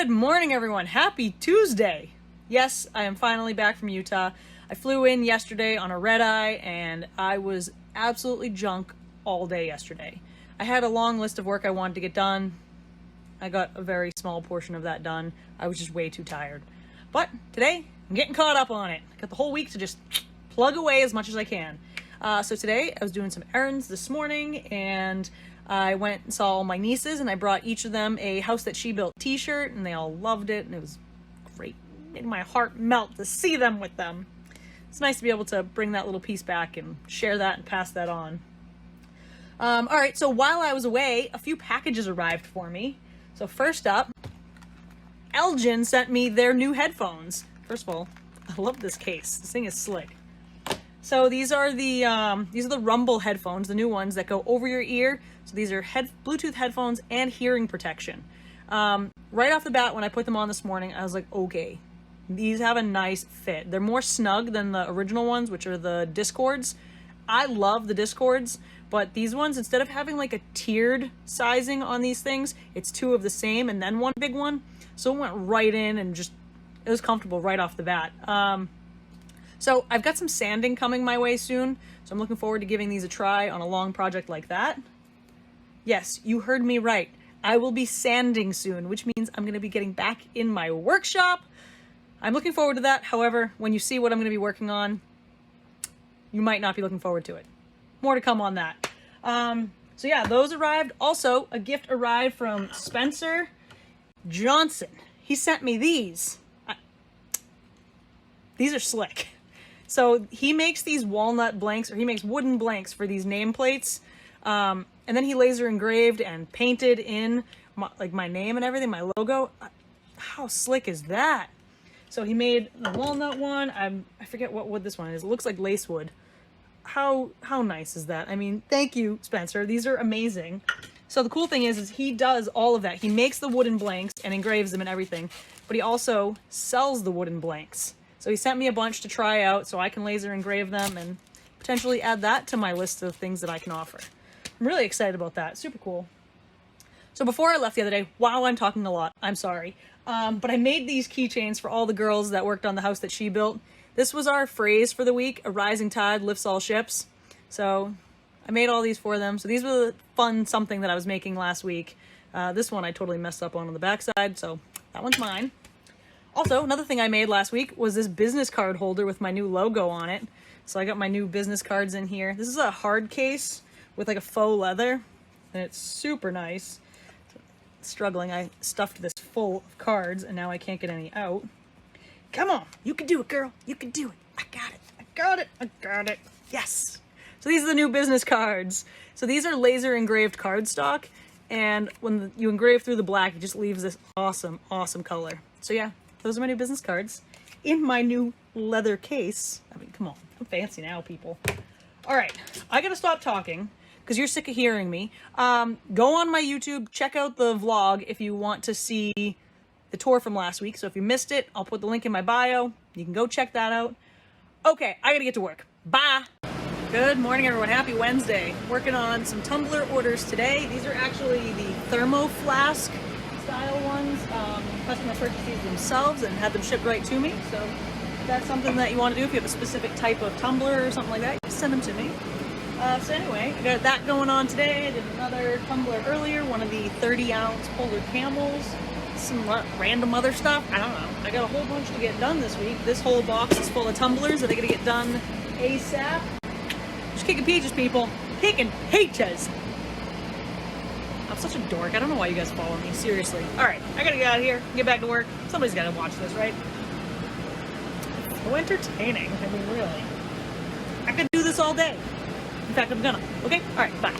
Good morning, everyone. Happy Tuesday. Yes, I am finally back from Utah. I flew in yesterday on a red eye and I was absolutely junk all day yesterday. I had a long list of work I wanted to get done. I got a very small portion of that done. I was just way too tired. But today, I'm getting caught up on it. I got the whole week to just plug away as much as I can. So today, I was doing some errands this morning and I went and saw all my nieces and I brought each of them a House That She Built t-shirt and they all loved it and it was great. It made my heart melt to see them with them. It's nice to be able to bring that little piece back and share that and pass that on. All right, so while I was away, a few packages arrived for me. So first up, Elgin sent me their new headphones. First of all, I love this case. This thing is slick. So these are the Rumble headphones, the new ones that go over your ear. So these are Bluetooth headphones and hearing protection. Right off the bat, when I put them on this morning, I was like, okay, these have a nice fit. They're more snug than the original ones, which are the Discords. I love the Discords, but these ones, instead of having like a tiered sizing on these things, it's two of the same and then one big one. So it went right in and just, it was comfortable right off the bat. So I've got some sanding coming my way soon, so I'm looking forward to giving these a try on a long project like that. Yes, you heard me right. I will be sanding soon, which means I'm going to be getting back in my workshop. I'm looking forward to that. However, when you see what I'm going to be working on, you might not be looking forward to it. More to come on that. So yeah, those arrived. Also, a gift arrived from Spencer Johnson. He sent me these. These are slick. So he makes these walnut blanks, or he makes wooden blanks for these nameplates. And then he laser engraved and painted in my name and everything, my logo. How slick is that? So he made the walnut one. I forget what wood this one is. It looks like lace wood. How nice is that? I mean, thank you, Spencer. These are amazing. So the cool thing is he does all of that. He makes the wooden blanks and engraves them and everything, but he also sells the wooden blanks. So he sent me a bunch to try out so I can laser engrave them and potentially add that to my list of things that I can offer. I'm really excited about that. Super cool. So before I left the other day, wow, I'm talking a lot. I'm sorry. But I made these keychains for all the girls that worked on the house that she built. This was our phrase for the week, a rising tide lifts all ships. So I made all these for them. So these were the fun something that I was making last week. This one I totally messed up on the backside, so that one's mine. Also, another thing I made last week was this business card holder with my new logo on it. So I got my new business cards in here. This is a hard case with like a faux leather, and it's super nice. Struggling, I stuffed this full of cards, and now I can't get any out. Come on, you can do it, girl. You can do it. I got it. I got it. I got it. Yes. So these are the new business cards. So these are laser engraved cardstock, and when you engrave through the black, it just leaves this awesome, awesome color. So yeah, those are my new business cards in my new leather case. I mean, come on, I'm fancy now, people. All right, I gotta stop talking because you're sick of hearing me. Go on my YouTube, check out the vlog if you want to see the tour from last week. So if you missed it, I'll put the link in my bio. You can go check that out. Okay, I gotta get to work. Bye. Good morning, everyone. Happy Wednesday. Working on some tumbler orders today. These are actually the thermo flask style ones. Customer purchased these themselves and had them shipped right to me. So if that's something that you want to do, if you have a specific type of tumbler or something like that, just send them to me. So anyway, I got that going on today. I did another tumbler earlier, one of the 30-ounce polar camels. Some random other stuff. I don't know. I got a whole bunch to get done this week. This whole box is full of tumblers that I gotta get done ASAP. Just kicking peaches, people. Kicking peaches. I'm such a dork. I don't know why you guys follow me. Seriously. Alright, I gotta get out of here. Get back to work. Somebody's gotta watch this, right? So entertaining. I mean, really. I could do this all day. In fact, I'm gonna. Okay? Alright, bye.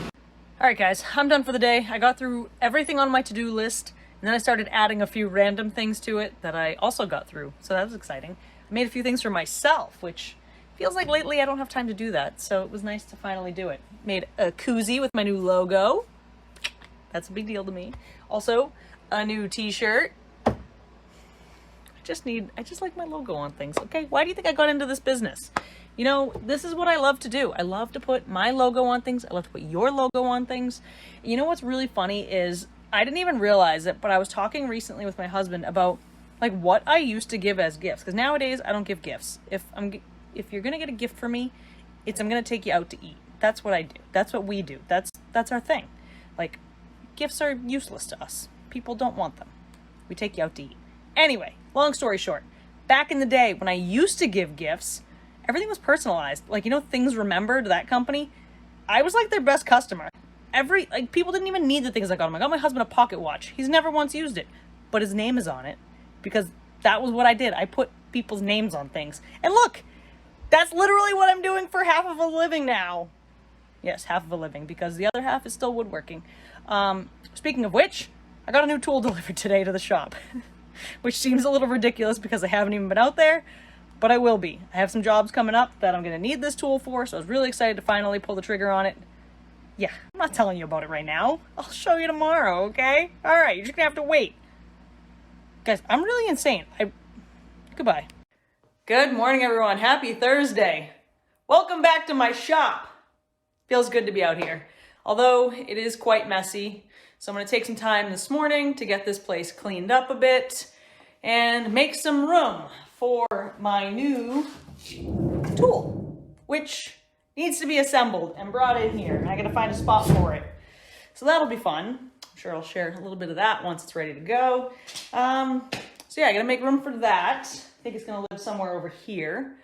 Alright, guys. I'm done for the day. I got through everything on my to-do list, and then I started adding a few random things to it that I also got through. So that was exciting. I made a few things for myself, which feels like lately I don't have time to do that. So it was nice to finally do it. Made a koozie with my new logo. That's a big deal to me. Also, a new t-shirt. I just like my logo on things, okay? Why do you think I got into this business? You know, this is what I love to do. I love to put my logo on things. I love to put your logo on things. You know what's really funny is I didn't even realize it, but I was talking recently with my husband about like what I used to give as gifts. Because nowadays I don't give gifts. If you're gonna get a gift for me, I'm gonna take you out to eat. That's what I do. That's what we do. That's our thing. Like, gifts are useless to us. People don't want them. We take you out to eat. Anyway, long story short, back in the day when I used to give gifts, everything was personalized. Like, Things Remembered, that company, I was like their best customer. People didn't even need the things I got them. I got my husband a pocket watch. He's never once used it, but his name is on it because that was what I did. I put people's names on things. And look, that's literally what I'm doing for half of a living now. Yes, half of a living, because the other half is still woodworking. Speaking of which, I got a new tool delivered today to the shop, which seems a little ridiculous because I haven't even been out there, but I will be. I have some jobs coming up that I'm going to need this tool for, so I was really excited to finally pull the trigger on it. Yeah, I'm not telling you about it right now. I'll show you tomorrow, okay? All right, you're just going to have to wait. Guys, I'm really insane. Goodbye. Good morning, everyone. Happy Thursday. Welcome back to my shop. Feels good to be out here, although it is quite messy. So I'm going to take some time this morning to get this place cleaned up a bit and make some room for my new tool, which needs to be assembled and brought in here. And I got to find a spot for it. So that'll be fun. I'm sure I'll share a little bit of that once it's ready to go. So yeah, I got to make room for that. I think it's going to live somewhere over here.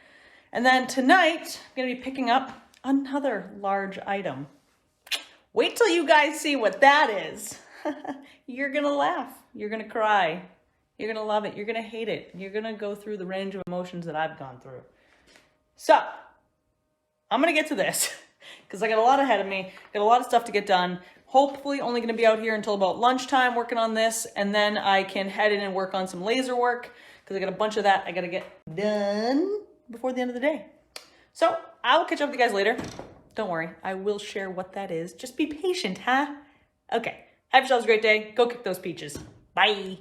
And then tonight, I'm going to be picking up another large item. Wait till you guys see what that is. You're gonna laugh. You're gonna cry. You're gonna love it. You're gonna hate it. You're gonna go through the range of emotions that I've gone through. So, I'm gonna get to this because I got a lot ahead of me. Got a lot of stuff to get done. Hopefully only gonna be out here until about lunchtime working on this, and then I can head in and work on some laser work because I got a bunch of that I gotta get done before the end of the day. So, I'll catch up with you guys later. Don't worry, I will share what that is. Just be patient, huh? Okay, have yourselves a great day. Go kick those peaches. Bye.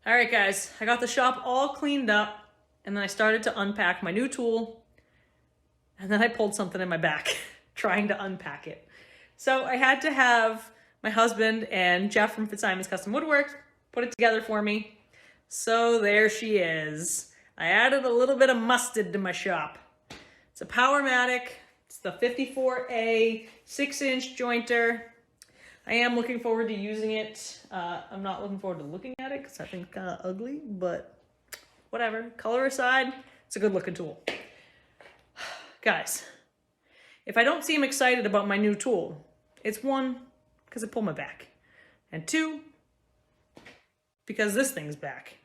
All right, guys, I got the shop all cleaned up, and then I started to unpack my new tool, and then I pulled something in my back trying to unpack it. So I had to have my husband and Jeff from Fitzsimon's Custom Woodwork put it together for me. So there she is. I added a little bit of mustard to my shop. It's a Powermatic. It's the 54A 6-inch jointer. I am looking forward to using it. I'm not looking forward to looking at it because I think it's kind of ugly, but whatever. Color aside, it's a good looking tool. Guys, if I don't seem excited about my new tool, it's one, because it pulled my back, and two, because this thing's back.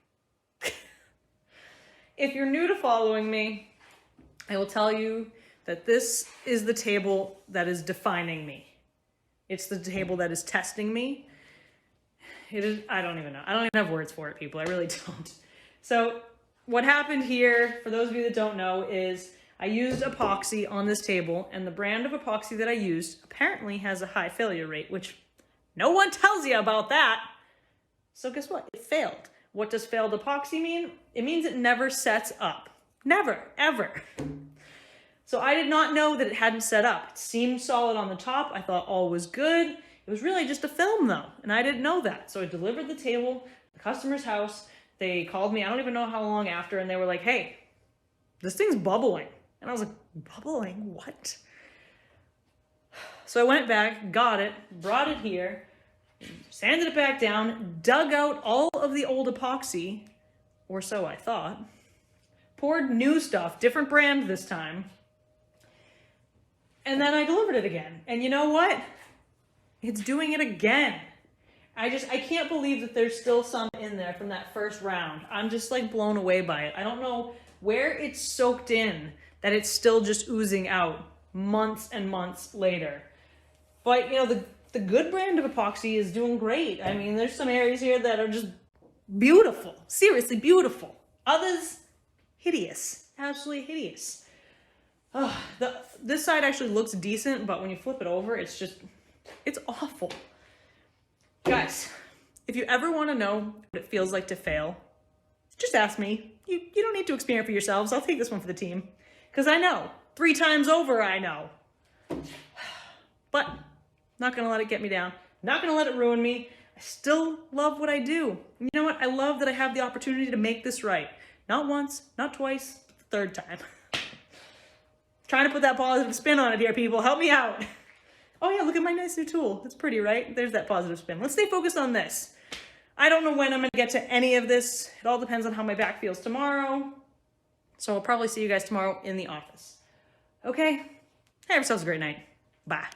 If you're new to following me, I will tell you that this is the table that is defining me. It's the table that is testing me. It is, I don't even know. I don't even have words for it, people. I really don't. So what happened here, for those of you that don't know, is I used epoxy on this table, and the brand of epoxy that I used apparently has a high failure rate, which no one tells you about that. So guess what? It failed. What does failed epoxy mean? It means it never sets up. Never, ever. So I did not know that it hadn't set up. It seemed solid on the top. I thought all was good. It was really just a film though, and I didn't know that. So I delivered the table to the customer's house. They called me, I don't even know how long after, and they were like, hey, this thing's bubbling. And I was like, bubbling? What? So I went back, got it, brought it here, sanded it back down, dug out all of the old epoxy, or so I thought, poured new stuff, different brand this time, and then I delivered it again. And you know what? It's doing it again. I can't believe that there's still some in there from that first round. I'm just like blown away by it. I don't know where it's soaked in that it's still just oozing out months and months later. But you know, the good brand of epoxy is doing great. I mean, there's some areas here that are just beautiful, seriously beautiful. Others, hideous, absolutely hideous. Oh, this side actually looks decent, but when you flip it over, it's awful. Guys, if you ever want to know what it feels like to fail, just ask me. You don't need to experience for yourselves. I'll take this one for the team. Because I know. 3 times over, I know. But not going to let it get me down. Not going to let it ruin me. I I still love what I do. You know what? I love that I have the opportunity to make this right. Not once, not twice, but the third time. Trying to put that positive spin on it here, people. Help me out. Oh yeah, look at my nice new tool. It's pretty, right? There's that positive spin. Let's stay focused on this. I don't know when I'm gonna get to any of this. It all depends on how my back feels tomorrow. So I'll probably see you guys tomorrow in the office. Okay? Have yourselves a great night. Bye.